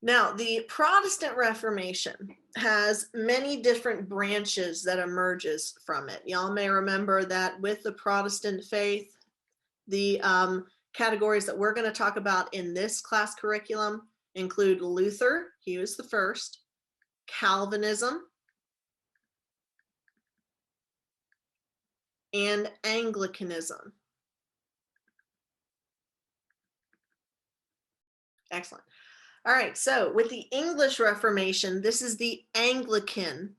Now, the Protestant Reformation has many different branches that emerges from it. Y'all may remember that with the Protestant faith, the categories that we're going to talk about in this class curriculum include Luther, he was the first, Calvinism, and Anglicanism. Excellent. All right, so with the English Reformation, this is the Anglican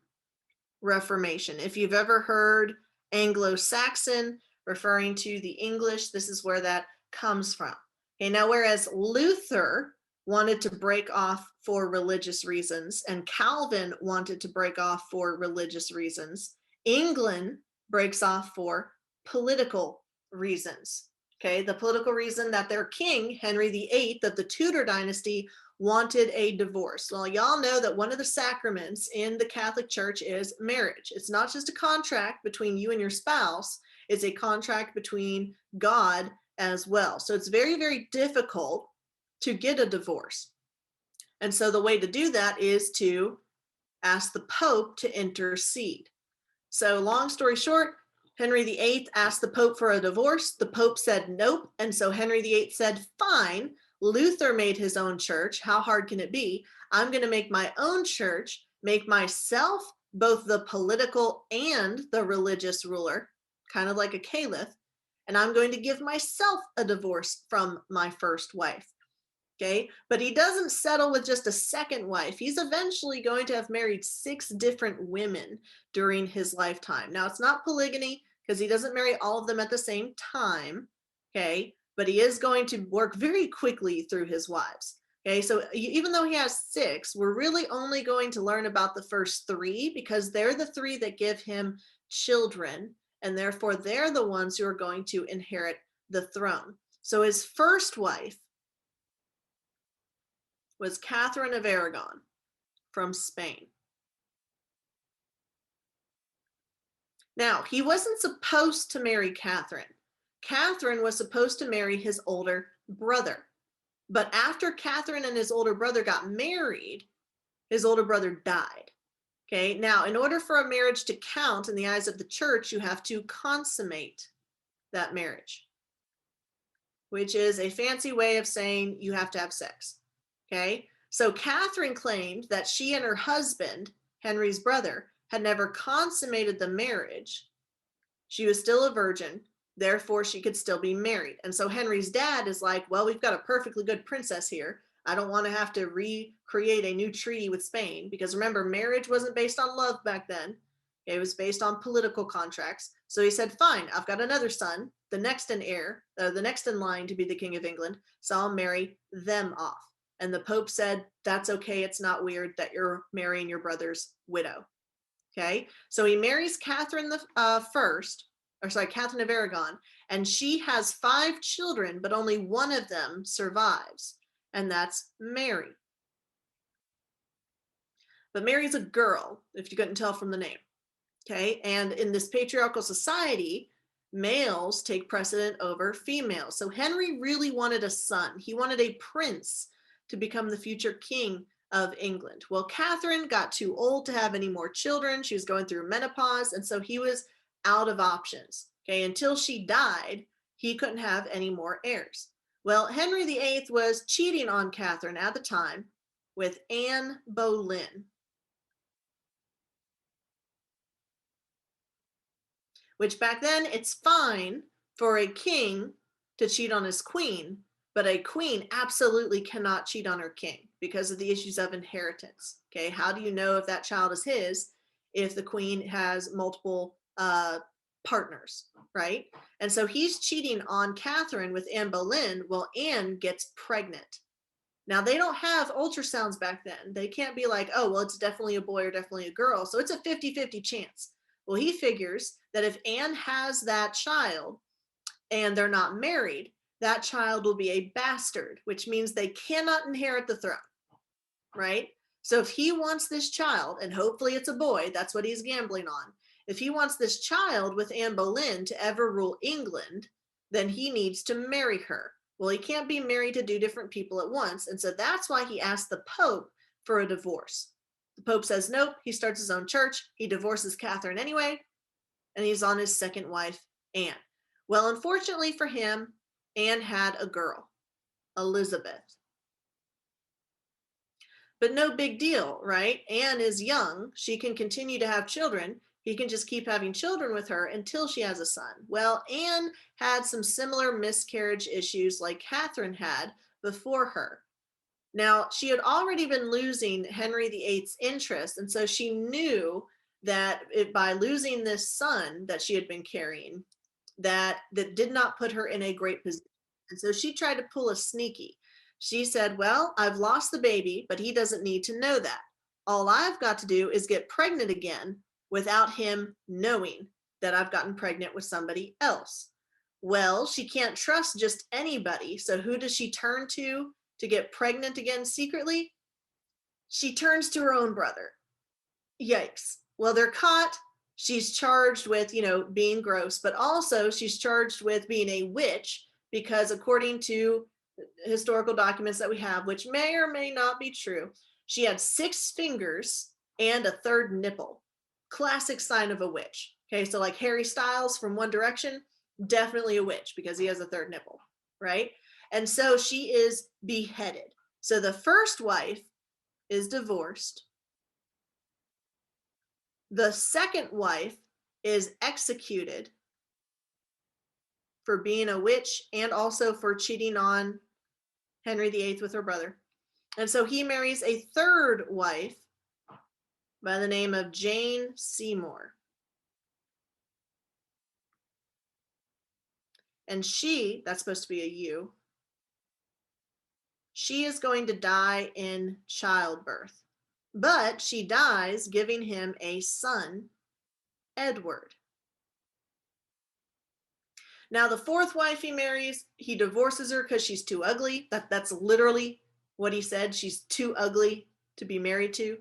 Reformation. If you've ever heard Anglo-Saxon referring to the English, this is where that comes from. Okay, now whereas Luther wanted to break off for religious reasons and Calvin wanted to break off for religious reasons, England breaks off for political reasons. Okay, the political reason that their king, Henry VIII of the Tudor dynasty, wanted a divorce. Well, y'all know that one of the sacraments in the Catholic Church is marriage. It's not just a contract between you and your spouse, it's a contract between God as well. So it's very, very difficult to get a divorce. And so the way to do that is to ask the Pope to intercede. So long story short, Henry VIII asked the Pope for a divorce. The Pope said nope. And so Henry VIII said, fine. Luther made his own church. How hard can it be? I'm going to make my own church, make myself both the political and the religious ruler, kind of like a caliph, and I'm going to give myself a divorce from my first wife. Okay, but he doesn't settle with just a second wife. He's eventually going to have married 6 different women during his lifetime. Now, it's not polygamy because he doesn't marry all of them at the same time, okay, but he is going to work very quickly through his wives. Okay, so even though he has 6, we're really only going to learn about the first 3 because they're the 3 that give him children, and therefore they're the ones who are going to inherit the throne. So his first wife was Catherine of Aragon from Spain. Now, he wasn't supposed to marry Catherine. Catherine was supposed to marry his older brother. But after Catherine and his older brother got married, his older brother died. Okay, now in order for a marriage to count in the eyes of the church, you have to consummate that marriage, which is a fancy way of saying you have to have sex. Okay, so Catherine claimed that she and her husband, Henry's brother, had never consummated the marriage. She was still a virgin, therefore she could still be married. And so Henry's dad is like, well, we've got a perfectly good princess here. I don't want to have to recreate a new treaty with Spain, because remember, marriage wasn't based on love back then. It was based on political contracts. So he said, fine, I've got another son, the next in line to be the King of England, so I'll marry them off. And the Pope said, that's okay, it's not weird that you're marrying your brother's widow. Okay, so he marries Catherine Catherine of Aragon, and she has 5 children, but only one of them survives, and that's Mary. But Mary's a girl, if you couldn't tell from the name. Okay, and in this patriarchal society, males take precedent over females. So Henry really wanted a son. He wanted a prince to become the future king of England. Well, Catherine got too old to have any more children. She was going through menopause, and so he was out of options. Okay, until she died, he couldn't have any more heirs. Well, Henry VIII was cheating on Catherine at the time with Anne Boleyn, which back then it's fine for a king to cheat on his queen, but a queen absolutely cannot cheat on her king because of the issues of inheritance. Okay, how do you know if that child is his if the queen has multiple partners, right? And so he's cheating on Catherine with Anne Boleyn while Anne gets pregnant. Now, they don't have ultrasounds back then. They can't be like, oh, well, it's definitely a boy or definitely a girl. So it's a 50-50 chance. Well, he figures that if Anne has that child and they're not married, that child will be a bastard, which means they cannot inherit the throne, right? So if he wants this child, and hopefully it's a boy, that's what he's gambling on. If he wants this child with Anne Boleyn to ever rule England, then he needs to marry her. Well, he can't be married to 2 different people at once. And so that's why he asked the Pope for a divorce. The Pope says nope. He starts his own church. He divorces Catherine anyway. And he's on his second wife, Anne. Well, unfortunately for him, Anne had a girl, Elizabeth. But no big deal, right? Anne is young. She can continue to have children. He can just keep having children with her until she has a son. Well, Anne had some similar miscarriage issues like Catherine had before her. Now, she had already been losing Henry VIII's interest, and so she knew that by losing this son that she had been carrying, that did not put her in a great position. And so she tried to pull a sneaky. She said, well, I've lost the baby, but he doesn't need to know that. All I've got to do is get pregnant again without him knowing that I've gotten pregnant with somebody else. Well, she can't trust just anybody. So who does she turn to get pregnant again secretly? She turns to her own brother. Yikes. Well, they're caught. She's charged with, being gross, but also she's charged with being a witch because according to historical documents that we have, which may or may not be true, she had 6 fingers and a third nipple. Classic sign of a witch. Okay, so like Harry Styles from One Direction, definitely a witch because he has a third nipple, right? And so she is beheaded. So the first wife is divorced. The second wife is executed for being a witch and also for cheating on Henry VIII with her brother. And so he marries a third wife by the name of Jane Seymour. And she, that's supposed to be a U, she is going to die in childbirth. But she dies giving him a son, Edward. Now, the fourth wife he marries, he divorces her because she's too ugly. That's literally what he said. She's too ugly to be married to.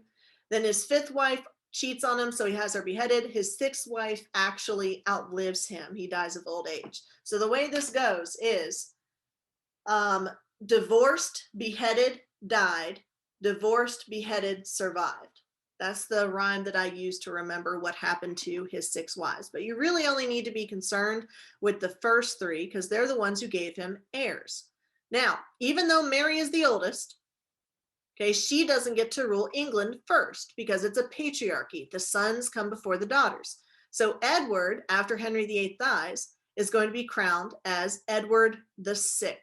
Then his fifth wife cheats on him, so he has her beheaded. His sixth wife actually outlives him. He dies of old age. So the way this goes is divorced, beheaded, died. Divorced, beheaded, survived. That's the rhyme that I use to remember what happened to his 6 wives. But you really only need to be concerned with the first 3 because they're the ones who gave him heirs. Now, even though Mary is the oldest, okay, she doesn't get to rule England first because it's a patriarchy. The sons come before the daughters. So Edward, after Henry VIII dies, is going to be crowned as Edward VI.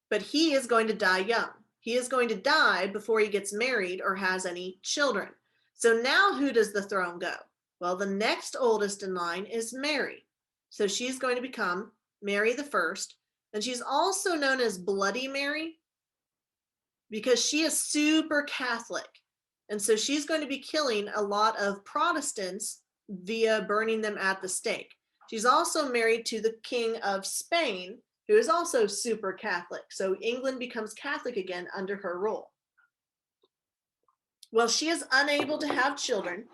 But he is going to die young. He is going to die before he gets married or has any children. So now who does the throne go? Well, the next oldest in line is Mary. So she's going to become Mary the First. And she's also known as Bloody Mary because she is super Catholic. And so she's going to be killing a lot of Protestants via burning them at the stake. She's also married to the King of Spain, who is also super Catholic. So England becomes Catholic again under her rule. Well, she is unable to have children,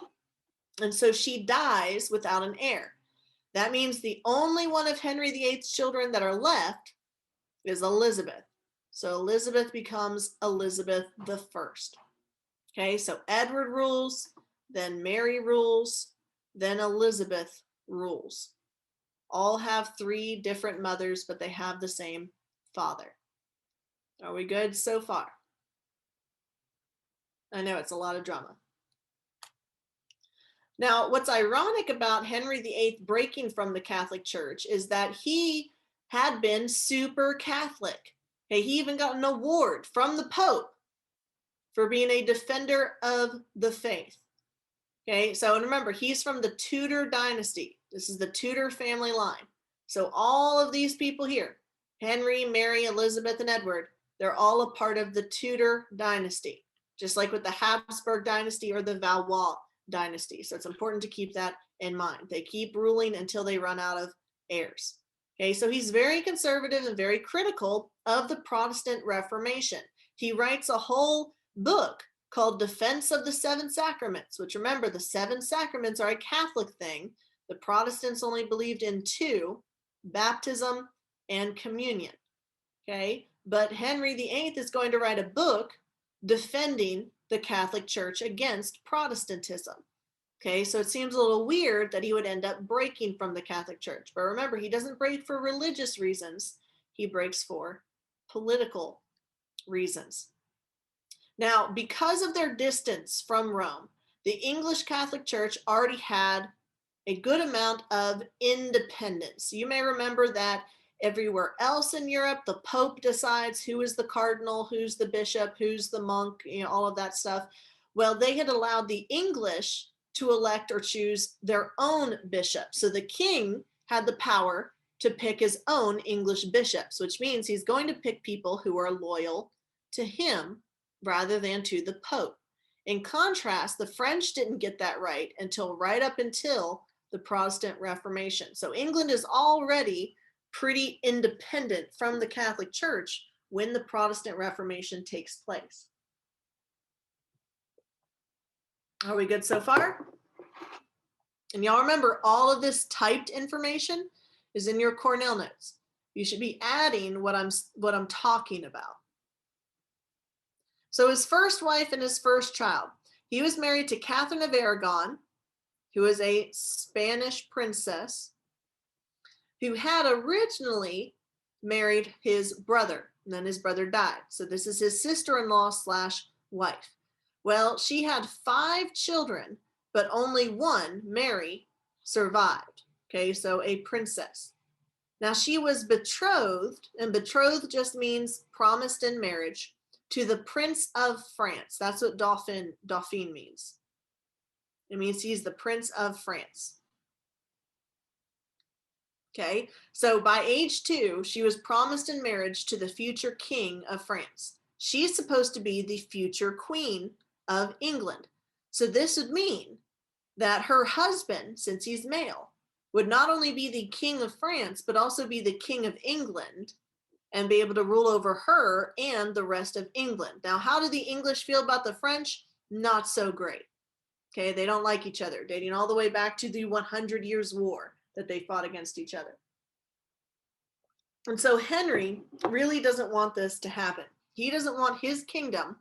and so she dies without an heir. That means the only one of Henry VIII's children that are left is Elizabeth. So Elizabeth becomes Elizabeth I. Okay, so Edward rules, then Mary rules, then Elizabeth rules. All have 3 different mothers, but they have the same father. Are we good so far? I know it's a lot of drama. Now, what's ironic about Henry VIII breaking from the Catholic Church is that he had been super Catholic. Okay, he even got an award from the Pope for being a defender of the faith. Okay, so and remember, he's from the Tudor dynasty. This is the Tudor family line. So all of these people here, Henry, Mary, Elizabeth, and Edward, they're all a part of the Tudor dynasty, just like with the Habsburg dynasty or the Valois dynasty. So it's important to keep that in mind. They keep ruling until they run out of heirs. Okay, so he's very conservative and very critical of the Protestant Reformation. He writes a whole book called Defense of the 7 Sacraments, which remember, the 7 sacraments are a Catholic thing. The Protestants only believed in 2, baptism and communion. Okay, but Henry VIII is going to write a book defending the Catholic Church against Protestantism. Okay, so it seems a little weird that he would end up breaking from the Catholic Church. But remember, he doesn't break for religious reasons, he breaks for political reasons. Now, because of their distance from Rome, the English Catholic Church already had a good amount of independence. You may remember that everywhere else in Europe, the Pope decides who is the cardinal, who's the bishop, who's the monk, all of that stuff. Well, they had allowed the English to elect or choose their own bishop. So the king had the power to pick his own English bishops, which means he's going to pick people who are loyal to him rather than to the Pope. In contrast, the French didn't get that right until right up until the Protestant Reformation. So England is already pretty independent from the Catholic Church when the Protestant Reformation takes place. Are we good so far? And y'all remember, all of this typed information is in your Cornell notes. You should be adding what I'm talking about. So his first wife and his first child. He was married to Catherine of Aragon, who was a Spanish princess, who had originally married his brother, and then his brother died. So this is his sister-in-law slash wife. Well, she had 5 children, but only one, Mary, survived. Okay, so a princess. Now she was betrothed, and betrothed just means promised in marriage, to the Prince of France. That's what Dauphin means. It means he's the Prince of France. Okay, so by age 2, she was promised in marriage to the future king of France. She's supposed to be the future queen of England. So this would mean that her husband, since he's male, would not only be the king of France, but also be the king of England and be able to rule over her and the rest of England. Now, how do the English feel about the French? Not so great. Okay, they don't like each other, dating all the way back to the 100 Years' War that they fought against each other. And so Henry really doesn't want this to happen. He doesn't want his kingdom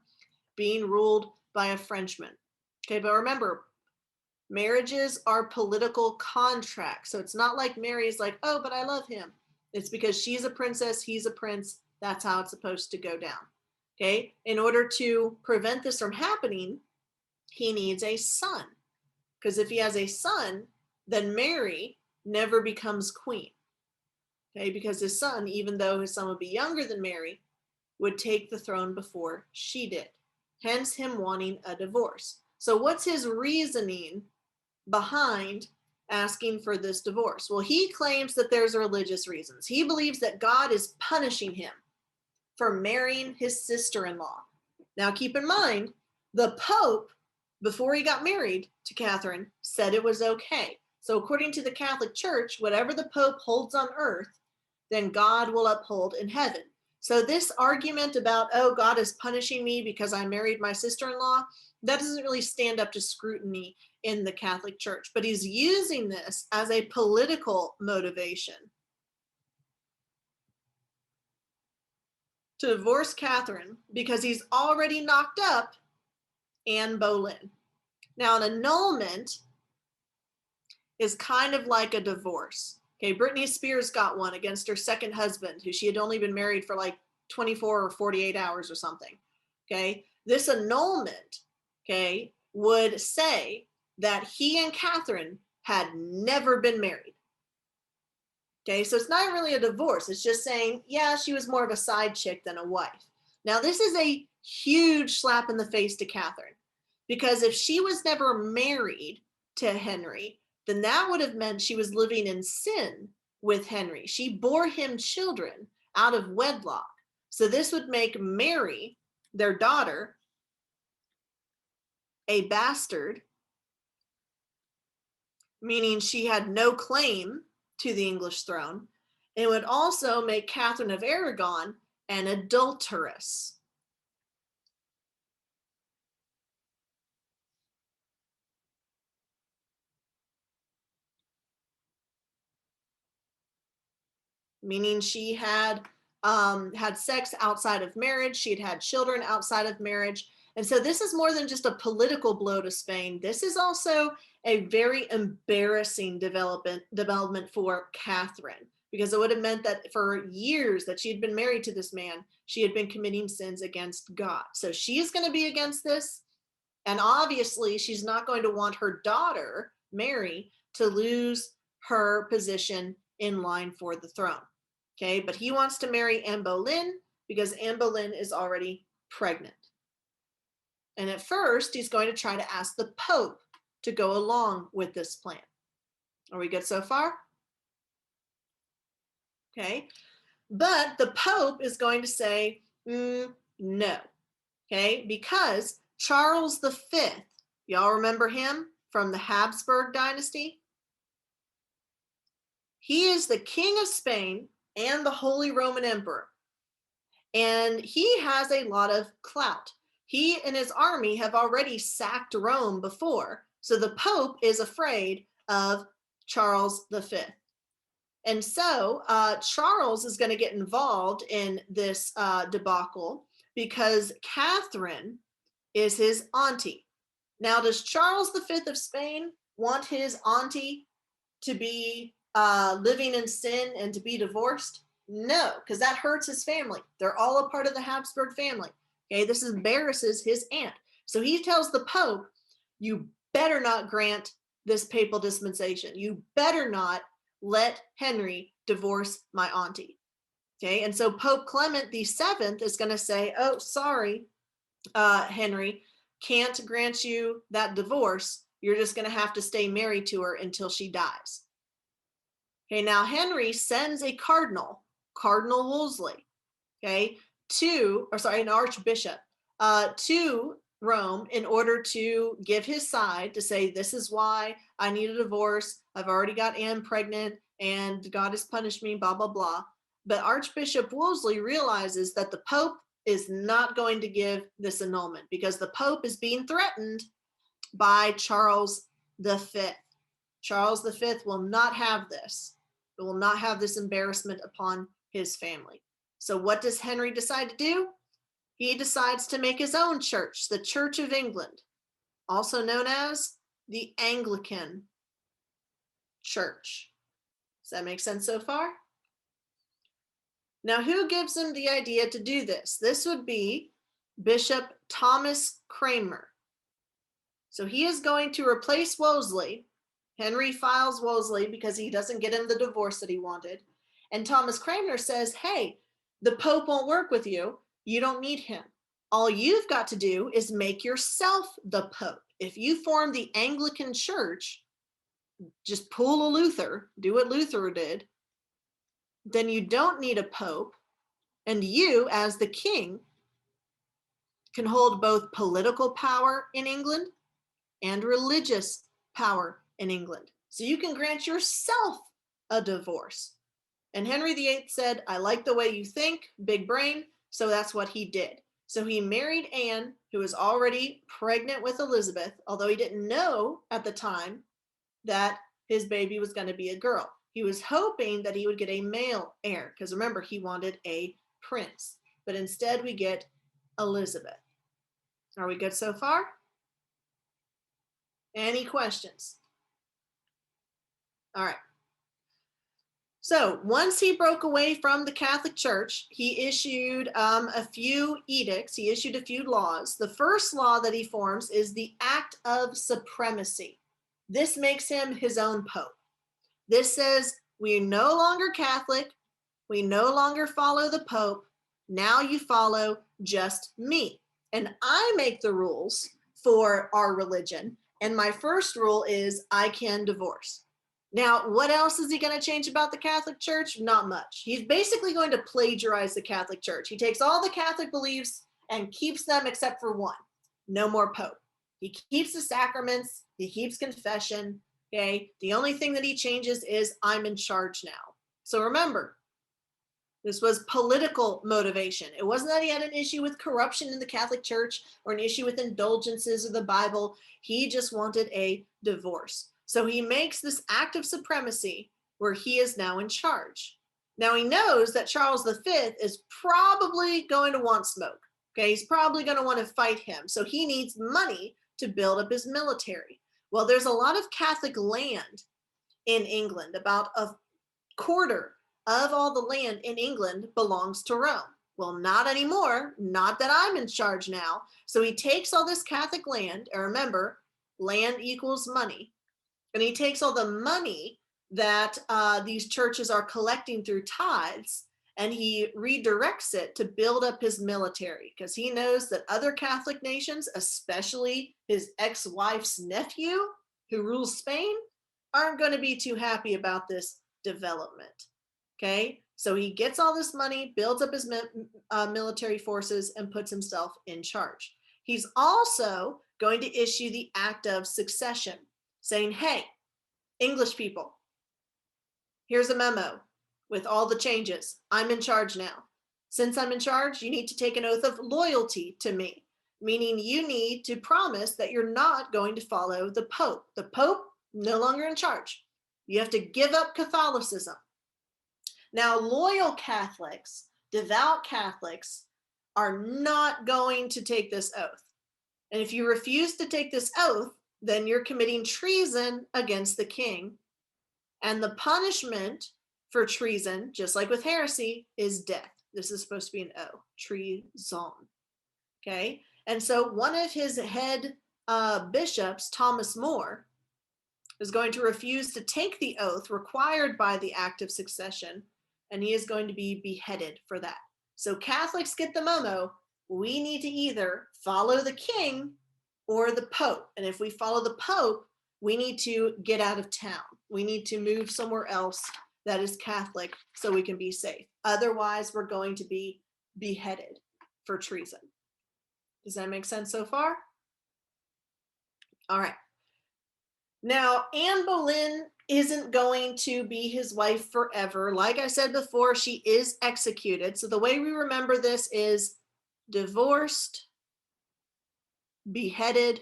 being ruled by a Frenchman. Okay, but remember, marriages are political contracts. So it's not like Mary is like, oh, but I love him. It's because she's a princess, he's a prince. That's how it's supposed to go down. Okay, in order to prevent this from happening, he needs a son. Because if he has a son, then Mary never becomes queen. Okay, because his son, even though his son would be younger than Mary, would take the throne before she did. Hence him wanting a divorce. So what's his reasoning behind asking for this divorce? Well, he claims that there's religious reasons. He believes that God is punishing him for marrying his sister-in-law. Now keep in mind, the Pope, before he got married to Catherine, said it was okay. So according to the Catholic Church, whatever the Pope holds on earth, then God will uphold in heaven. So this argument about, oh, God is punishing me because I married my sister-in-law, that doesn't really stand up to scrutiny in the Catholic Church. But he's using this as a political motivation to divorce Catherine because he's already knocked up Anne Boleyn. Now, an annulment is kind of like a divorce. Okay, Britney Spears got one against her second husband, who she had only been married for like 24 or 48 hours or something. Okay, this annulment, okay, would say that he and Catherine had never been married. Okay, so it's not really a divorce. It's just saying, yeah, she was more of a side chick than a wife. Now, this is a huge slap in the face to Catherine, because if she was never married to Henry, then that would have meant she was living in sin with Henry. She bore him children out of wedlock. So this would make Mary, their daughter, a bastard, meaning she had no claim to the English throne. It would also make Catherine of Aragon an adulteress. meaning she had sex outside of marriage. She had children outside of marriage. And so this is more than just a political blow to Spain. This is also a very embarrassing development for Catherine, because it would have meant that for years that she had been married to this man, she had been committing sins against God. So she is going to be against this. And obviously, she's not going to want her daughter, Mary, to lose her position in line for the throne. Okay, but he wants to marry Anne Boleyn because Anne Boleyn is already pregnant. And at first, he's going to try to ask the Pope to go along with this plan. Are we good so far? Okay, but the Pope is going to say, no, okay, because Charles V, y'all remember him from the Habsburg dynasty? He is the King of Spain and the Holy Roman Emperor. And he has a lot of clout. He and his army have already sacked Rome before. So the Pope is afraid of Charles V. And so Charles is going to get involved in this debacle because Catherine is his auntie. Now, does Charles V of Spain want his auntie to be living in sin and to be divorced? No, because that hurts his family. They're all a part of the Habsburg family. Okay, this embarrasses his aunt. So he tells the Pope, you better not grant this papal dispensation. You better not let Henry divorce my auntie. Okay, and so Pope Clement VII is going to say, oh, sorry, Henry, can't grant you that divorce. You're just going to have to stay married to her until she dies. Okay, now Henry sends a Cardinal Wolsey, okay, an archbishop, to Rome in order to give his side, to say, this is why I need a divorce. I've already got Anne pregnant and God has punished me, blah, blah, blah. But Archbishop Wolsey realizes that the Pope is not going to give this annulment because the Pope is being threatened by Charles V. Charles V will not have this. It will not have this embarrassment upon his family. So what does Henry decide to do? He decides to make his own church, the Church of England, also known as the Anglican Church. Does that make sense so far? Now, who gives him the idea to do this? This would be Bishop Thomas Cranmer. So he is going to replace Wolsey. Henry files Wolsey because he doesn't get him the divorce that he wanted. And Thomas Cranmer says, hey, the Pope won't work with you. You don't need him. All you've got to do is make yourself the Pope. If you form the Anglican Church, just pull a Luther, do what Luther did, then you don't need a Pope. And you, as the king, can hold both political power in England and religious power in England. So you can grant yourself a divorce. And Henry VIII said, I like the way you think, big brain. So that's what he did. So he married Anne, who was already pregnant with Elizabeth, although he didn't know at the time that his baby was going to be a girl. He was hoping that he would get a male heir, because remember, he wanted a prince. But instead, we get Elizabeth. Are we good so far? Any questions? All right. So once he broke away from the Catholic Church, he issued a few edicts. He issued a few laws. The first law that he forms is the Act of Supremacy. This makes him his own pope. This says, we're no longer Catholic. We no longer follow the Pope. Now you follow just me. And I make the rules for our religion. And my first rule is I can divorce. Now, what else is he going to change about the Catholic Church? Not much. He's basically going to plagiarize the Catholic Church. He takes all the Catholic beliefs and keeps them except for one. No more Pope. He keeps the sacraments. He keeps confession. Okay. The only thing that he changes is I'm in charge now. So remember, this was political motivation. It wasn't that he had an issue with corruption in the Catholic Church or an issue with indulgences or the Bible. He just wanted a divorce. So he makes this act of supremacy where he is now in charge. Now he knows that Charles V is probably going to want smoke. Okay, he's probably going to want to fight him. So he needs money to build up his military. Well, there's a lot of Catholic land in England. About a quarter of all the land in England belongs to Rome. Well, not anymore. Not that I'm in charge now. So he takes all this Catholic land, and remember, land equals money. And he takes all the money that these churches are collecting through tithes, and he redirects it to build up his military, because he knows that other Catholic nations, especially his ex-wife's nephew who rules Spain, aren't going to be too happy about this development. Okay, so he gets all this money, builds up his military forces, and puts himself in charge. He's also going to issue the Act of Succession, saying, hey, English people, here's a memo with all the changes. I'm in charge now. Since I'm in charge, you need to take an oath of loyalty to me, meaning you need to promise that you're not going to follow the Pope. The Pope, no longer in charge. You have to give up Catholicism. Now, loyal Catholics, devout Catholics, are not going to take this oath. And if you refuse to take this oath, then you're committing treason against the king. And the punishment for treason, just like with heresy, is death. This is supposed to be an O, treason. Okay? And so one of his head bishops, Thomas More, is going to refuse to take the oath required by the Act of Succession, and he is going to be beheaded for that. So Catholics get the memo. We need to either follow the king or the Pope. And if we follow the Pope, we need to get out of town. We need to move somewhere else that is Catholic so we can be safe. Otherwise, we're going to be beheaded for treason. Does that make sense so far? All right. Now, Anne Boleyn isn't going to be his wife forever. Like I said before, she is executed. So the way we remember this is divorced, beheaded,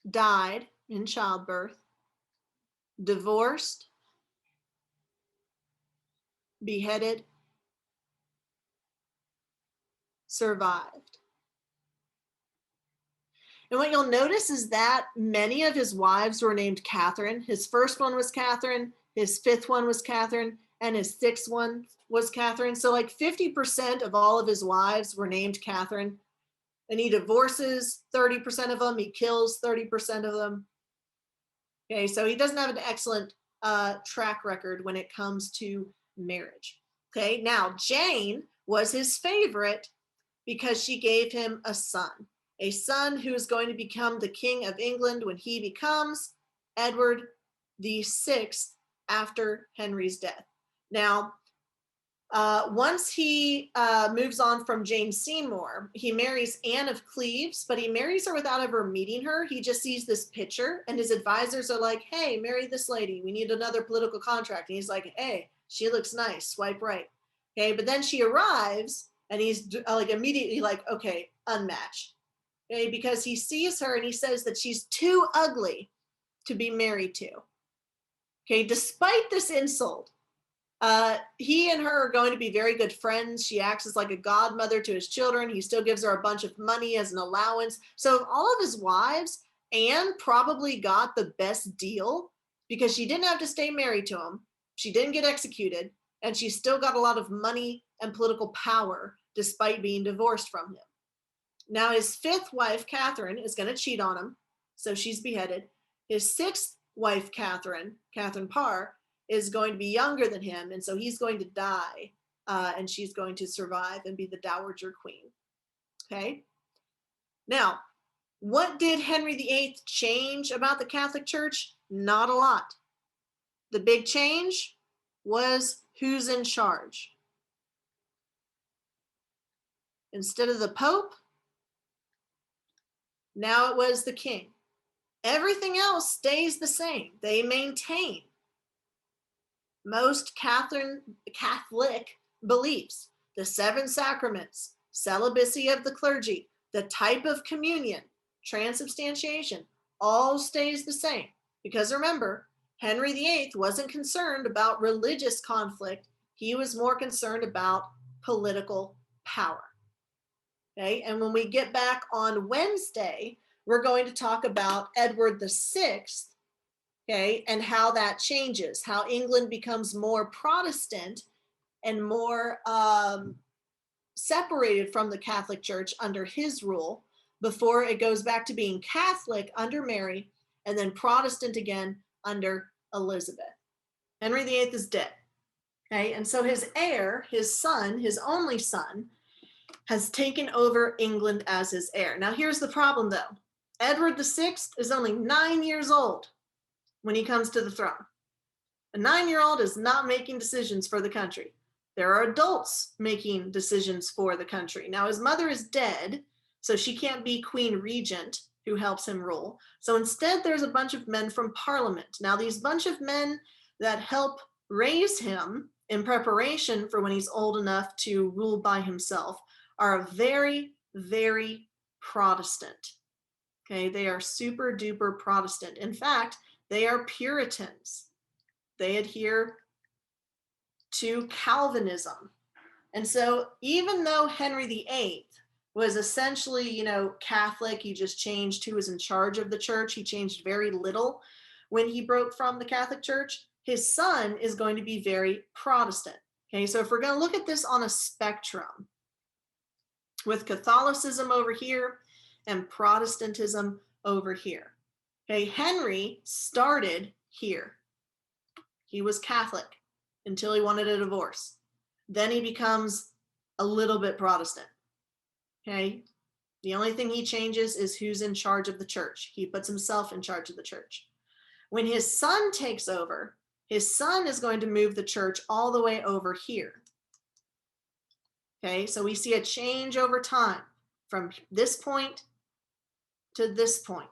died in childbirth, divorced, beheaded, survived. And what you'll notice is that many of his wives were named Catherine. His first one was Catherine, his fifth one was Catherine, and his sixth one was Catherine. So like 50% of all of his wives were named Catherine. And he divorces 30% of them, he kills 30% of them. Okay, so he doesn't have an excellent track record when it comes to marriage. Okay, now Jane was his favorite because she gave him a son who is going to become the King of England when he becomes Edward VI after Henry's death. Now, once he moves on from Jane Seymour, he marries Anne of Cleves, but he marries her without ever meeting her. He just sees this picture, and his advisors are like, hey, marry this lady. We need another political contract. And he's like, hey, she looks nice. Swipe right. Okay, but then she arrives, and he's like immediately like, okay, unmatched. Okay, because he sees her and he says that she's too ugly to be married to. Okay, despite this insult, he and her are going to be very good friends. She acts as like a godmother to his children. He still gives her a bunch of money as an allowance. So of all of his wives, Anne probably got the best deal because she didn't have to stay married to him. She didn't get executed, and she still got a lot of money and political power despite being divorced from him. Now his fifth wife, Catherine, is going to cheat on him, so she's beheaded. His sixth wife, Catherine Parr, is going to be younger than him, and so he's going to die, and she's going to survive and be the Dowager Queen. Okay? Now, what did Henry VIII change about the Catholic Church? Not a lot. The big change was who's in charge. Instead of the Pope, now it was the king. Everything else stays the same. They maintain most Catholic beliefs, the 7 sacraments, celibacy of the clergy, the type of communion, transubstantiation, all stays the same. Because remember, Henry VIII wasn't concerned about religious conflict. He was more concerned about political power. Okay, and when we get back on Wednesday, we're going to talk about Edward VI, okay, and how that changes, how England becomes more Protestant and more separated from the Catholic Church under his rule before it goes back to being Catholic under Mary and then Protestant again under Elizabeth. Henry VIII is dead. Okay, and so his heir, his son, his only son, has taken over England as his heir. Now, here's the problem, though. Edward VI is only 9 years old when he comes to the throne. A 9-year-old is not making decisions for the country. There are adults making decisions for the country. Now, his mother is dead, so she can't be Queen Regent who helps him rule. So instead, there's a bunch of men from Parliament. Now, these bunch of men that help raise him in preparation for when he's old enough to rule by himself are very, very Protestant. Okay, they are super duper Protestant. In fact, they are Puritans. They adhere to Calvinism. And so even though Henry VIII was essentially, Catholic, he just changed who was in charge of the church. He changed very little when he broke from the Catholic Church. His son is going to be very Protestant. Okay, so if we're going to look at this on a spectrum, with Catholicism over here and Protestantism over here. Okay, Henry started here. He was Catholic until he wanted a divorce. Then he becomes a little bit Protestant. Okay, the only thing he changes is who's in charge of the church. He puts himself in charge of the church. When his son takes over, his son is going to move the church all the way over here. Okay, so we see a change over time from this point to this point.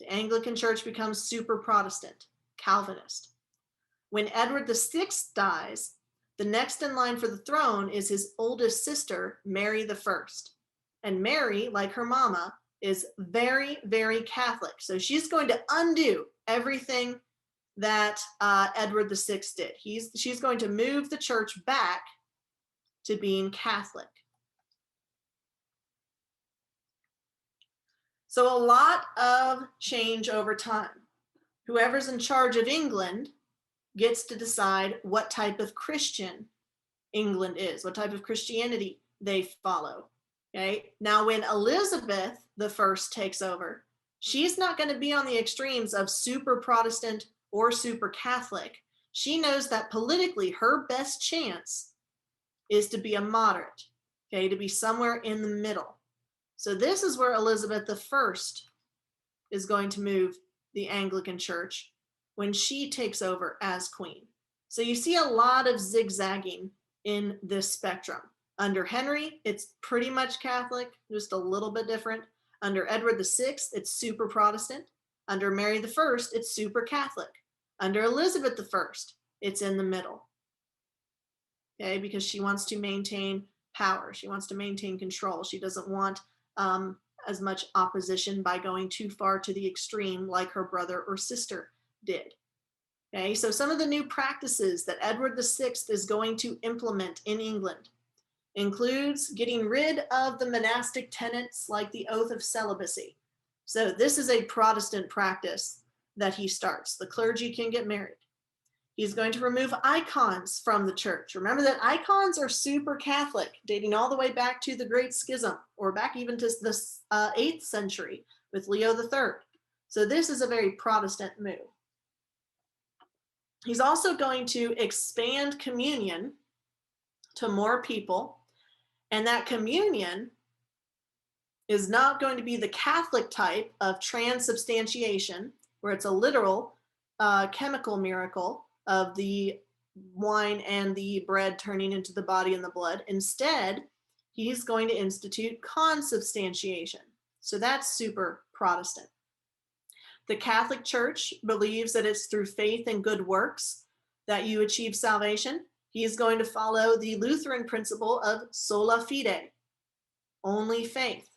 The Anglican Church becomes super Protestant, Calvinist. When Edward VI dies, the next in line for the throne is his oldest sister, Mary I. And Mary, like her mama, is very, very Catholic. So she's going to undo everything that Edward VI did. She's going to move the church back to being Catholic. So a lot of change over time. Whoever's in charge of England gets to decide what type of Christian England is, what type of Christianity they follow. Okay. Now, when Elizabeth I takes over, she's not going to be on the extremes of super Protestant or super Catholic. She knows that politically her best chance is to be a moderate, okay, to be somewhere in the middle. So this is where Elizabeth I is going to move the Anglican Church when she takes over as queen. So you see a lot of zigzagging in this spectrum. Under Henry, it's pretty much Catholic, just a little bit different. Under Edward VI, it's super Protestant. Under Mary I, it's super Catholic. Under Elizabeth I, it's in the middle. Okay, because she wants to maintain power. She wants to maintain control. She doesn't want as much opposition by going too far to the extreme like her brother or sister did. Okay, so some of the new practices that Edward VI is going to implement in England includes getting rid of the monastic tenets like the oath of celibacy. So this is a Protestant practice that he starts. The clergy can get married. He's going to remove icons from the church. Remember that icons are super Catholic, dating all the way back to the Great Schism, or back even to the 8th century with Leo III. So this is a very Protestant move. He's also going to expand communion to more people, and that communion is not going to be the Catholic type of transubstantiation, where it's a literal chemical miracle of the wine and the bread turning into the body and the blood. Instead, he's going to institute consubstantiation. So that's super Protestant. The Catholic Church believes that it's through faith and good works that you achieve salvation. He is going to follow the Lutheran principle of sola fide, only faith.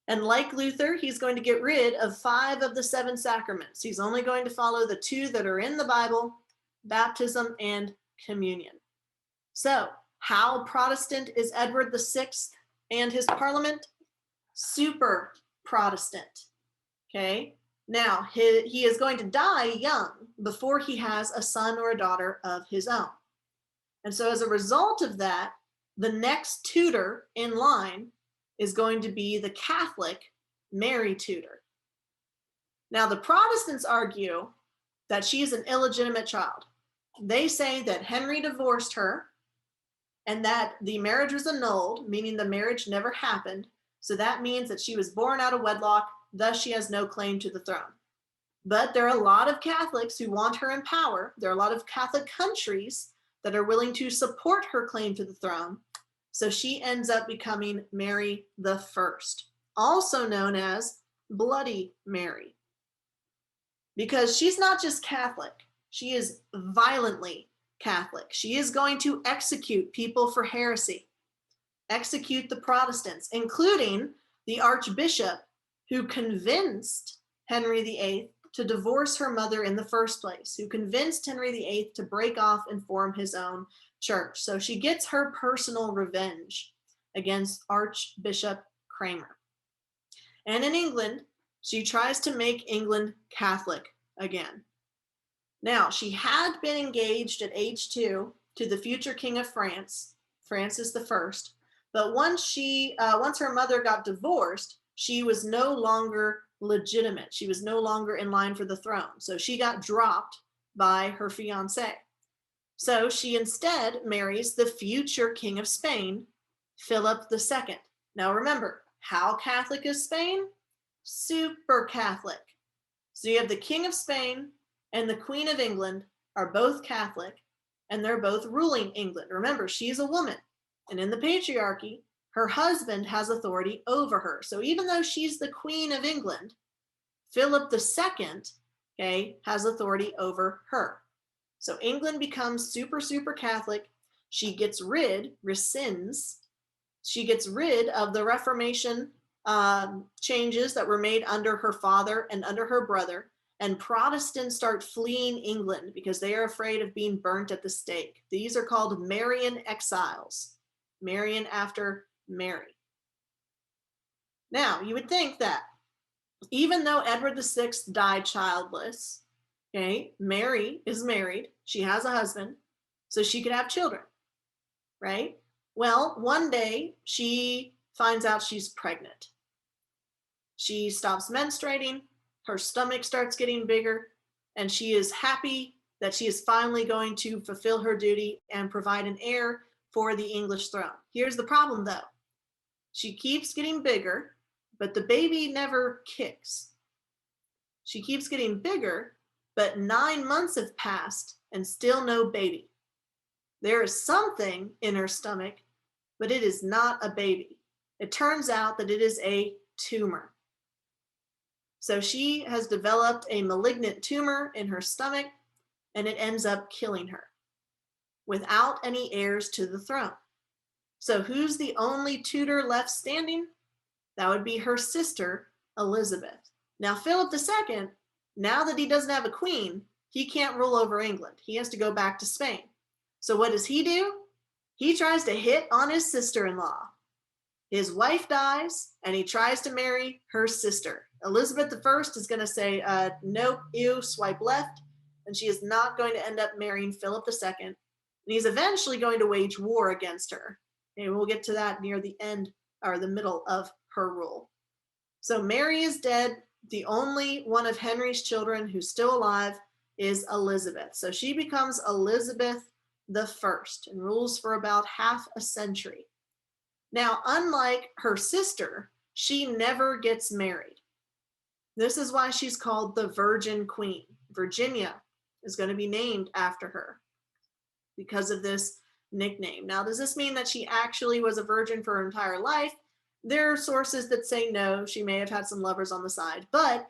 And like Luther, he's going to get rid of 5 of the 7 sacraments. He's only going to follow the 2 that are in the Bible, baptism and communion. So, how Protestant is Edward VI and his parliament? Super Protestant. Okay? Now, he is going to die young before he has a son or a daughter of his own. And so, as a result of that, the next tutor in line is going to be the Catholic Mary Tudor. Now, the Protestants argue that she is an illegitimate child. They say that Henry divorced her and that the marriage was annulled, meaning the marriage never happened. So that means that she was born out of wedlock, thus she has no claim to the throne. But there are a lot of Catholics who want her in power. There are a lot of Catholic countries that are willing to support her claim to the throne. So she ends up becoming Mary the First, also known as Bloody Mary. Because she's not just Catholic, she is violently Catholic. She is going to execute people for heresy, execute the Protestants, including the Archbishop who convinced Henry VIII to divorce her mother in the first place, who convinced Henry VIII to break off and form his own church. So she gets her personal revenge against Archbishop Cranmer. And in England, she tries to make England Catholic again. Now, she had been engaged at age 2 to the future King of France, Francis I, but once her mother got divorced, she was no longer legitimate. She was no longer in line for the throne. So she got dropped by her fiancé. So she instead marries the future King of Spain, Philip II. Now remember, how Catholic is Spain? Super Catholic. So you have the King of Spain and the Queen of England are both Catholic, and they're both ruling England. Remember, she's a woman, and in the patriarchy, her husband has authority over her. So even though she's the Queen of England, Philip II, okay, has authority over her. So England becomes super, super Catholic. She gets rid of the Reformation changes that were made under her father and under her brother. And Protestants start fleeing England because they are afraid of being burnt at the stake. These are called Marian exiles. Marian after Mary. Now, you would think that even though Edward VI died childless, okay, Mary is married, she has a husband, so she could have children, right? Well, one day she finds out she's pregnant. She stops menstruating, her stomach starts getting bigger, and she is happy that she is finally going to fulfill her duty and provide an heir for the English throne. Here's the problem though. She keeps getting bigger, but the baby never kicks. She keeps getting bigger, but 9 months have passed and still no baby. There is something in her stomach, but it is not a baby. It turns out that it is a tumor. So she has developed a malignant tumor in her stomach, and it ends up killing her without any heirs to the throne. So who's the only tutor left standing? That would be her sister, Elizabeth. Now, Philip II, now that he doesn't have a queen, he can't rule over England. He has to go back to Spain. So what does he do? He tries to hit on his sister-in-law. His wife dies, and he tries to marry her sister. Elizabeth I is going to say, nope, ew, swipe left, and she is not going to end up marrying Philip II. And he's eventually going to wage war against her. And we'll get to that near the end or the middle of her rule. So Mary is dead. The only one of Henry's children who's still alive is Elizabeth. So she becomes Elizabeth I and rules for about half a century. Now, unlike her sister, she never gets married. This is why she's called the Virgin Queen. Virginia is going to be named after her because of this nickname. Now, does this mean that she actually was a virgin for her entire life? There are sources that say no, she may have had some lovers on the side, but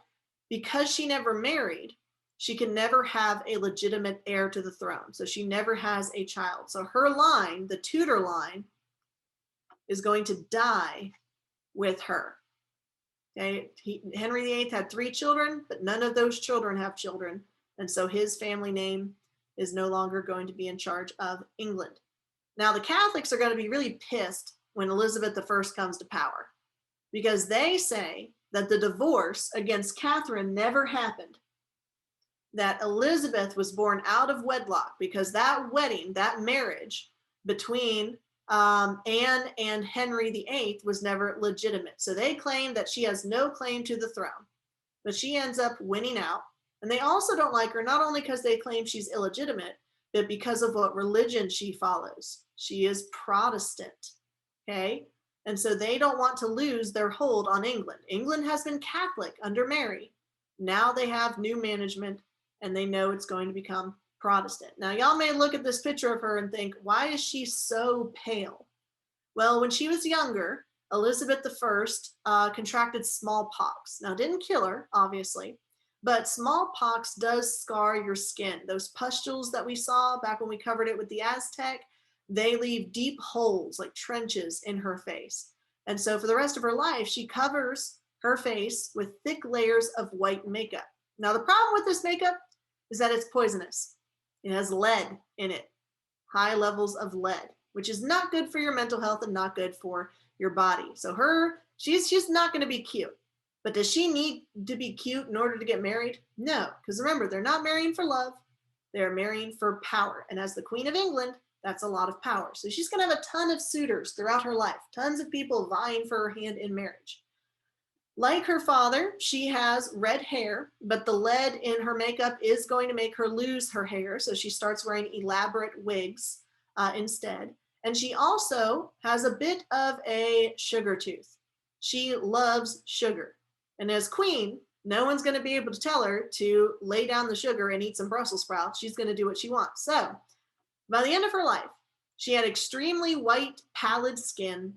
because she never married, she can never have a legitimate heir to the throne. So she never has a child. So her line, the Tudor line, is going to die with her. Okay, Henry VIII had 3 children, but none of those children have children. And so his family name is no longer going to be in charge of England. Now, the Catholics are going to be really pissed when Elizabeth I comes to power because they say that the divorce against Catherine never happened, that Elizabeth was born out of wedlock because that wedding, that marriage between Anne and Henry VIII was never legitimate. So they claim that she has no claim to the throne, but she ends up winning out. And they also don't like her, not only because they claim she's illegitimate, but because of what religion she follows. She is Protestant. Okay. And so they don't want to lose their hold on England. England has been Catholic under Mary. Now they have new management and they know it's going to become Protestant. Now, y'all may look at this picture of her and think, why is she so pale? Well, when she was younger, Elizabeth I contracted smallpox. Now, it didn't kill her, obviously, but smallpox does scar your skin. Those pustules that we saw back when we covered it with the Aztec, they leave deep holes, like trenches, in her face. And so for the rest of her life, she covers her face with thick layers of white makeup. Now, the problem with this makeup is that it's poisonous. It has lead in it, high levels of lead, which is not good for your mental health and not good for your body. So she's not going to be cute. But does she need to be cute in order to get married? No, because remember, they're not marrying for love. They're marrying for power. And as the Queen of England, that's a lot of power. So she's going to have a ton of suitors throughout her life, tons of people vying for her hand in marriage. Like her father, she has red hair, but the lead in her makeup is going to make her lose her hair. So she starts wearing elaborate wigs instead. And she also has a bit of a sugar tooth. She loves sugar. And as queen, no one's going to be able to tell her to lay down the sugar and eat some Brussels sprouts. She's going to do what she wants. So by the end of her life, she had extremely white, pallid skin,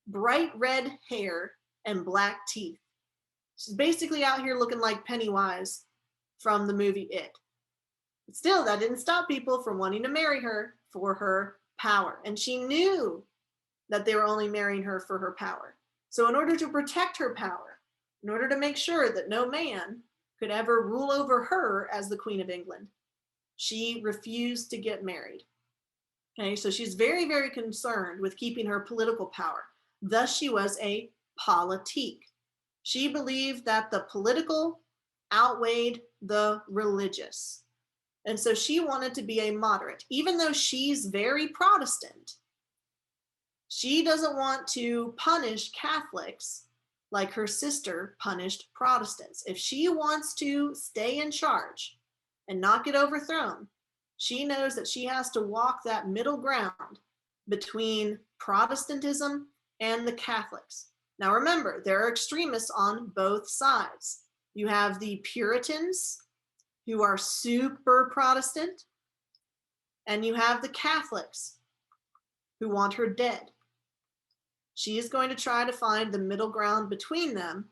bright red hair, and black teeth. She's basically out here looking like Pennywise from the movie It. But still, that didn't stop people from wanting to marry her for her power. And she knew that they were only marrying her for her power. So in order to protect her power, in order to make sure that no man could ever rule over her as the Queen of England, she refused to get married. Okay, so she's very, very concerned with keeping her political power. Thus, she was a politique. She believed that the political outweighed the religious. And so she wanted to be a moderate. Even though she's very Protestant, she doesn't want to punish Catholics like her sister punished Protestants. If she wants to stay in charge and not get overthrown, she knows that she has to walk that middle ground between Protestantism and the Catholics. Now remember, there are extremists on both sides. You have the Puritans, who are super Protestant, and you have the Catholics, who want her dead. She is going to try to find the middle ground between them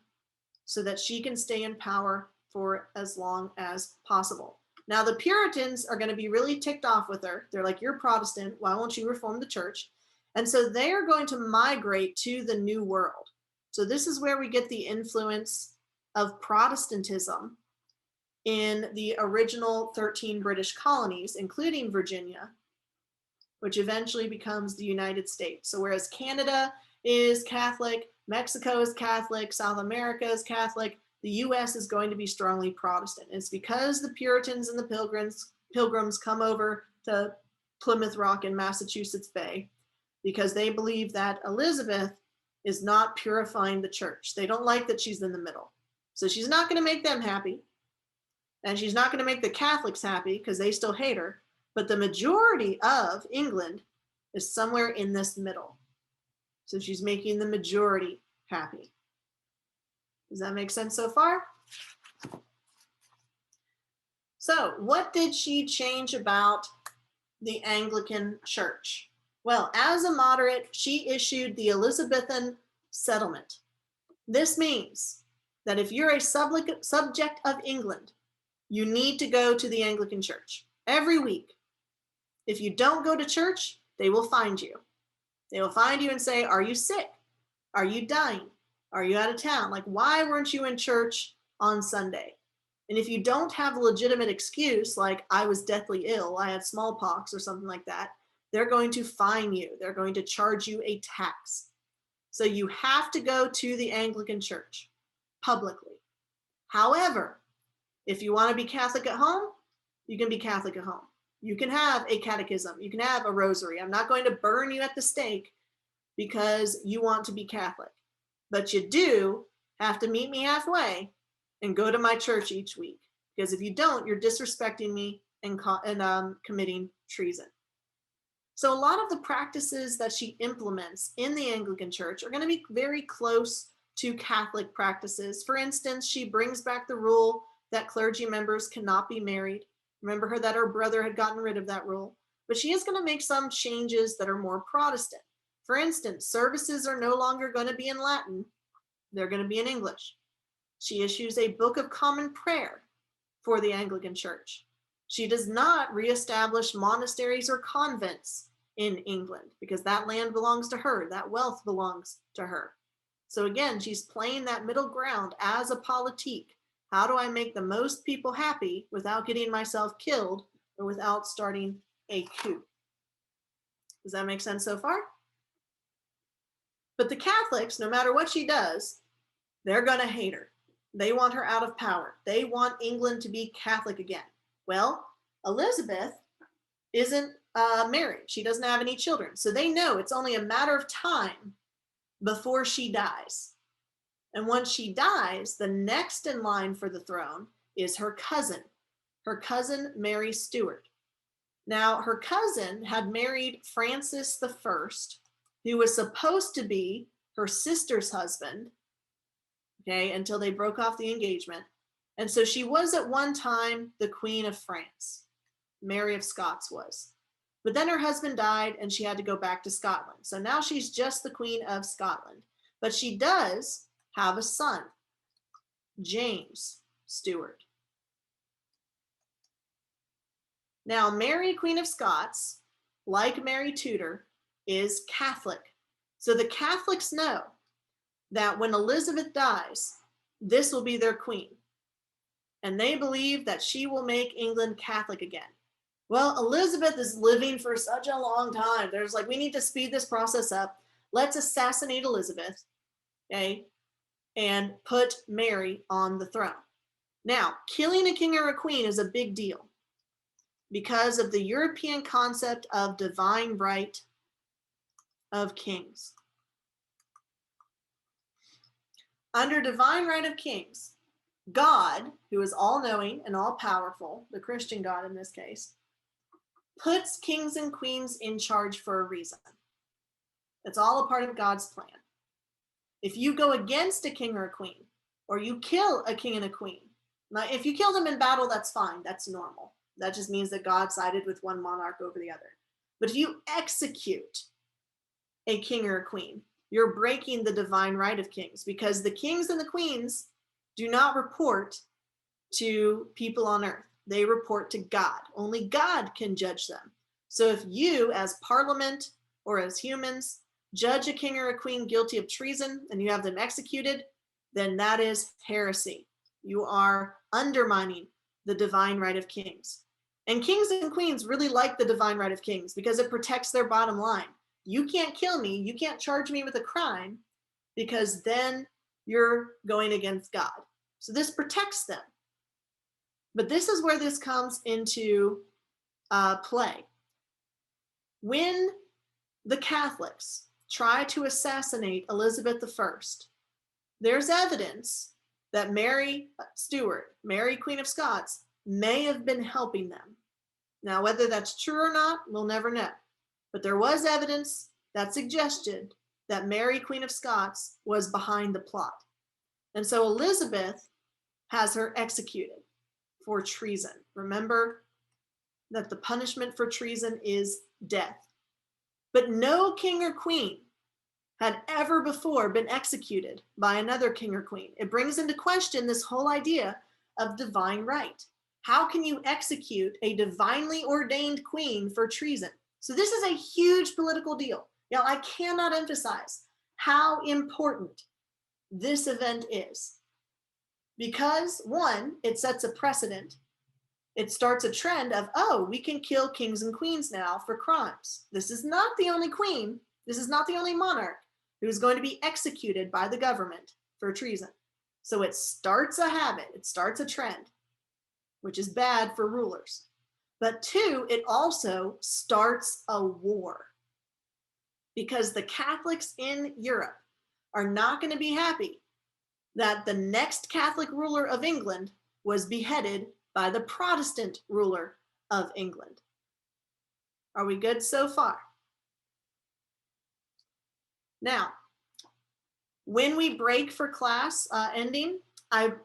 so that she can stay in power for as long as possible. Now, the Puritans are going to be really ticked off with her. They're like, you're Protestant, why won't you reform the church? And so they are going to migrate to the New World. So this is where we get the influence of Protestantism in the original 13 British colonies, including Virginia, which eventually becomes the United States. So whereas Canada is Catholic, Mexico is Catholic, South America is Catholic, the US is going to be strongly Protestant. It's because the Puritans and the Pilgrims come over to Plymouth Rock in Massachusetts Bay because they believe that Elizabeth is not purifying the church. They don't like that she's in the middle. So she's not going to make them happy. And she's not going to make the Catholics happy because they still hate her. But the majority of England is somewhere in this middle. So she's making the majority happy. Does that make sense so far? So what did she change about the Anglican Church? Well, as a moderate, she issued the Elizabethan settlement. This means that if you're a subject of England, you need to go to the Anglican Church every week. If you don't go to church, they will find you. They will find you and say, are you sick? Are you dying? Are you out of town? Like, why weren't you in church on Sunday? And if you don't have a legitimate excuse, like I was deathly ill, I had smallpox or something like that, they're going to fine you. They're going to charge you a tax. So you have to go to the Anglican Church publicly. However, if you want to be Catholic at home, you can be Catholic at home. You can have a catechism. You can have a rosary. I'm not going to burn you at the stake because you want to be Catholic. But you do have to meet me halfway and go to my church each week. Because if you don't, you're disrespecting me and committing treason. So a lot of the practices that she implements in the Anglican Church are going to be very close to Catholic practices. For instance, she brings back the rule that clergy members cannot be married. Remember her that her brother had gotten rid of that rule. But she is going to make some changes that are more Protestant. For instance, services are no longer going to be in Latin. They're going to be in English. She issues a Book of Common Prayer for the Anglican Church. She does not reestablish monasteries or convents in England because that land belongs to her. That wealth belongs to her. So again, she's playing that middle ground as a politique. How do I make the most people happy without getting myself killed or without starting a coup? Does that make sense so far? But the Catholics, no matter what she does, they're going to hate her. They want her out of power. They want England to be Catholic again. Well, Elizabeth isn't married. She doesn't have any children. So they know it's only a matter of time before she dies. And once she dies, the next in line for the throne is her cousin Mary Stuart. Now, her cousin had married Francis I, who was supposed to be her sister's husband, okay, until they broke off the engagement. And so she was at one time the Queen of France. Mary of Scots was. But then her husband died and she had to go back to Scotland. So now she's just the Queen of Scotland. But she does have a son, James Stuart. Now, Mary, Queen of Scots, like Mary Tudor, is Catholic. So the Catholics know that when Elizabeth dies, this will be their queen. And they believe that she will make England Catholic again. Well, Elizabeth is living for such a long time. There's like, we need to speed this process up. Let's assassinate Elizabeth, okay, and put Mary on the throne. Now, killing a king or a queen is a big deal because of the European concept of divine right of kings. Under divine right of kings, God, who is all-knowing and all-powerful, the Christian God in this case, puts kings and queens in charge for a reason. It's all a part of God's plan. If you go against a king or a queen, or you kill a king and a queen, now if you kill them in battle, that's fine. That's normal. That just means that God sided with one monarch over the other. But if you execute a king or a queen, you're breaking the divine right of kings, because the kings and the queens do not report to people on earth. They report to God. Only God can judge them. So if you, as parliament or as humans, judge a king or a queen guilty of treason and you have them executed, then that is heresy. You are undermining the divine right of kings. And kings and queens really like the divine right of kings because it protects their bottom line. You can't kill me. You can't charge me with a crime because then you're going against God. So this protects them. But this is where this comes into play. When the Catholics try to assassinate Elizabeth I, there's evidence that Mary Stuart, Mary Queen of Scots, may have been helping them. Now, whether that's true or not, we'll never know. But there was evidence that suggested that Mary Queen of Scots was behind the plot. And so Elizabeth has her executed for treason. Remember that the punishment for treason is death. But no king or queen had ever before been executed by another king or queen. It brings into question this whole idea of divine right. How can you execute a divinely ordained queen for treason? So this is a huge political deal. Now, I cannot emphasize how important this event is. Because one, it sets a precedent. It starts a trend of, oh, we can kill kings and queens now for crimes. This is not the only queen. This is not the only monarch who is going to be executed by the government for treason. So it starts a habit. It starts a trend, which is bad for rulers. But two, it also starts a war, because the Catholics in Europe are not going to be happy that the next Catholic ruler of England was beheaded by the Protestant ruler of England. Are we good so far? Now, when we break for class ending,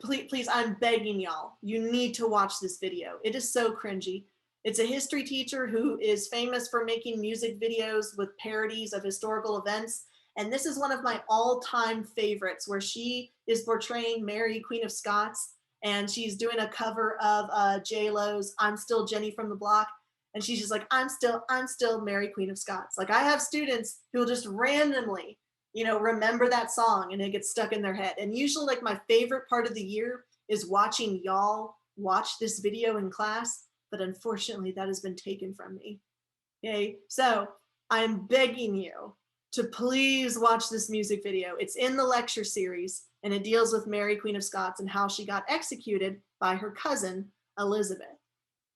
please, I'm begging y'all, you need to watch this video. It is so cringy. It's a history teacher who is famous for making music videos with parodies of historical events. And this is one of my all-time favorites, where she is portraying Mary, Queen of Scots, and she's doing a cover of J-Lo's I'm Still Jenny from the Block. And she's just like, I'm still Mary, Queen of Scots. Like, I have students who will just randomly, remember that song and it gets stuck in their head. And usually, like, my favorite part of the year is watching y'all watch this video in class, but unfortunately that has been taken from me. Okay, so I'm begging you to please watch this music video. It's in the lecture series, and it deals with Mary, Queen of Scots, and how she got executed by her cousin, Elizabeth.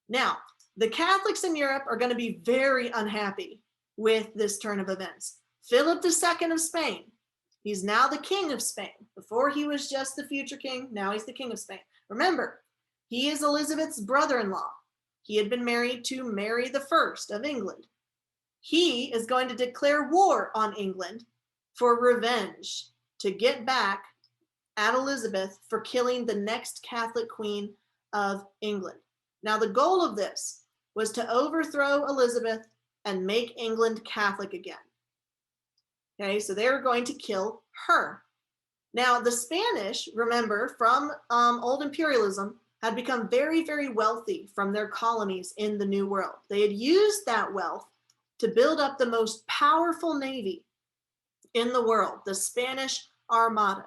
Now, the Catholics in Europe are going to be very unhappy with this turn of events. Philip II of Spain, he's now the king of Spain. Before he was just the future king, now he's the king of Spain. Remember, he is Elizabeth's brother-in-law. He had been married to Mary I of England. He is going to declare war on England for revenge, to get back at Elizabeth for killing the next Catholic queen of England. Now, the goal of this was to overthrow Elizabeth and make England Catholic again. Okay, so they were going to kill her. Now, the Spanish, remember, from old imperialism, had become very, very wealthy from their colonies in the New World. They had used that wealth to build up the most powerful navy in the world, the Spanish Armada.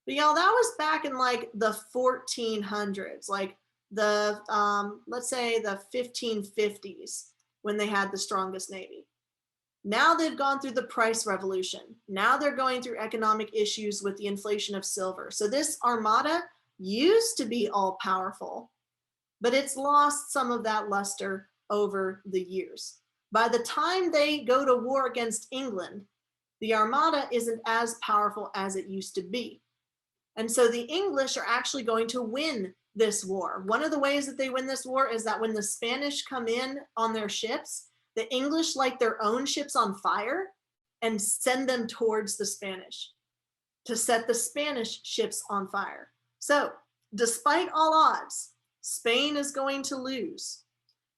But y'all, that was back in like the 1400s, like the, let's say the 1550s, when they had the strongest navy. Now they've gone through the price revolution. Now they're going through economic issues with the inflation of silver. So this armada used to be all powerful, but it's lost some of that luster over the years. By the time they go to war against England, the armada isn't as powerful as it used to be. And so the English are actually going to win this war. One of the ways that they win this war is that when the Spanish come in on their ships, the English light their own ships on fire and send them towards the Spanish to set the Spanish ships on fire. So, despite all odds, Spain is going to lose.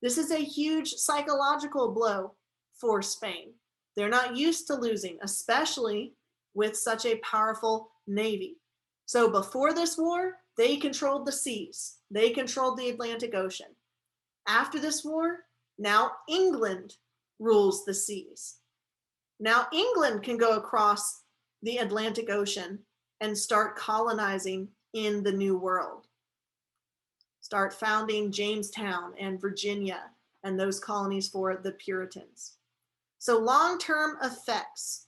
This is a huge psychological blow for Spain. They're not used to losing, especially with such a powerful navy. So before this war, they controlled the seas. They controlled the Atlantic Ocean. After this war, now England rules the seas. Now England can go across the Atlantic Ocean and start colonizing in the New World. Start founding Jamestown and Virginia and those colonies for the Puritans. So long-term effects.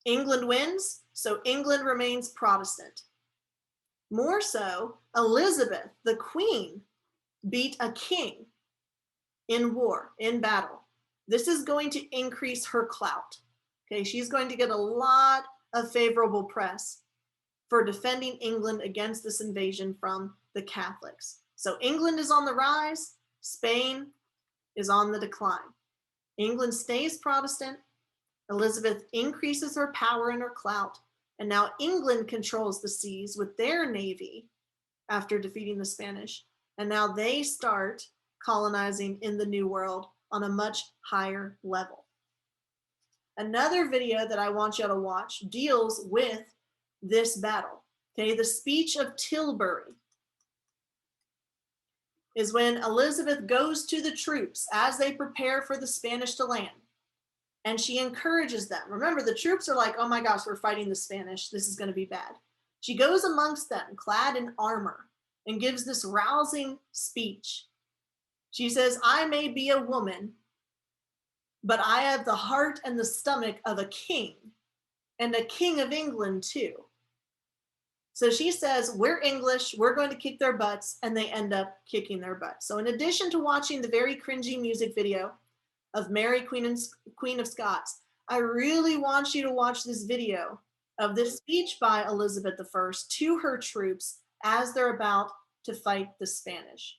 England wins, so England remains Protestant. More so, Elizabeth, the queen, beat a king in war, in battle. This is going to increase her clout. Okay, she's going to get a lot of favorable press for defending England against this invasion from the Catholics. So England is on the rise, Spain is on the decline. England stays Protestant, Elizabeth increases her power and her clout, and now England controls the seas with their navy after defeating the Spanish, and now they start colonizing in the New World on a much higher level. Another video that I want you to watch deals with this battle. Okay, the speech of Tilbury is when Elizabeth goes to the troops as they prepare for the Spanish to land. and she encourages them. Remember, the troops are like, oh my gosh, we're fighting the Spanish. This is going to be bad. She goes amongst them, clad in armor, and gives this rousing speech. She says, I may be a woman, but I have the heart and the stomach of a king, and a king of England too. So she says, we're English, we're going to kick their butts, and they end up kicking their butts. So in addition to watching the very cringy music video of Mary, Queen of Scots, I really want you to watch this video of this speech by Elizabeth I to her troops as they're about to fight the Spanish.